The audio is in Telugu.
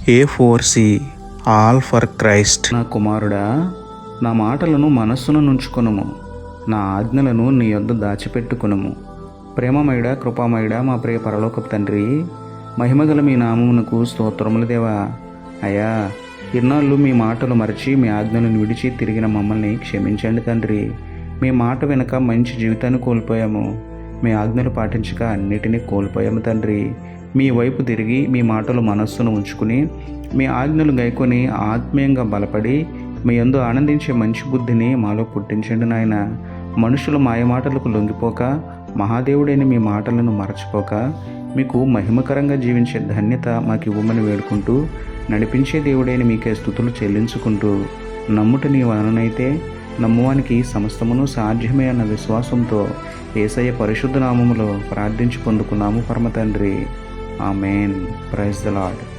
A4C all for Christ. నా కుమారుడా, నా మాటలను మనస్సును నుంచుకొనుము, నా ఆజ్ఞలను నీ యొద్ద దాచిపెట్టుకొనుము. ప్రేమమయుడా, కృపామయుడా, మా ప్రియ పరలోకపు తండ్రి, మహిమగల మీ నామమునకు స్తోత్రములు దేవా. అయ్యా, ఇన్నాళ్ళు మీ మాటలు మరచి మీ ఆజ్ఞలను విడిచి తిరిగిన మమ్మల్ని క్షమించండి తండ్రి. మీ మాట వెనుక మంచి జీవితాన్ని కోల్పోయాము, మీ ఆజ్ఞలు పాటించక అన్నిటినీ కోల్పోయాము తండ్రి. మీ వైపు తిరిగి మీ మాటలు మనస్సును ఉంచుకుని మీ ఆజ్ఞలు గైకొని ఆత్మీయంగా బలపడి మీ యందు ఆనందించే మంచి బుద్ధిని మాలో పుట్టించండి నాయన. మనుషుల మాయమాటలకు లొంగిపోక, మహాదేవుడైన మీ మాటలను మరచిపోక, మీకు మహిమకరంగా జీవించే ధన్యత మాకు ఇవ్వమని వేడుకుంటూ, నడిపించే దేవుడైన మీకే స్తుతులు చెల్లించుకుంటూ, నమ్ముట నీ వలనైతే నమ్మువానికి సమస్తమును సాధ్యమే అన్న విశ్వాసంతో యేసయ్య పరిశుద్ధ నామములో ప్రార్థించి పొందుకున్నాము పరమ తండ్రి. ఆమెన్. Praise the lord.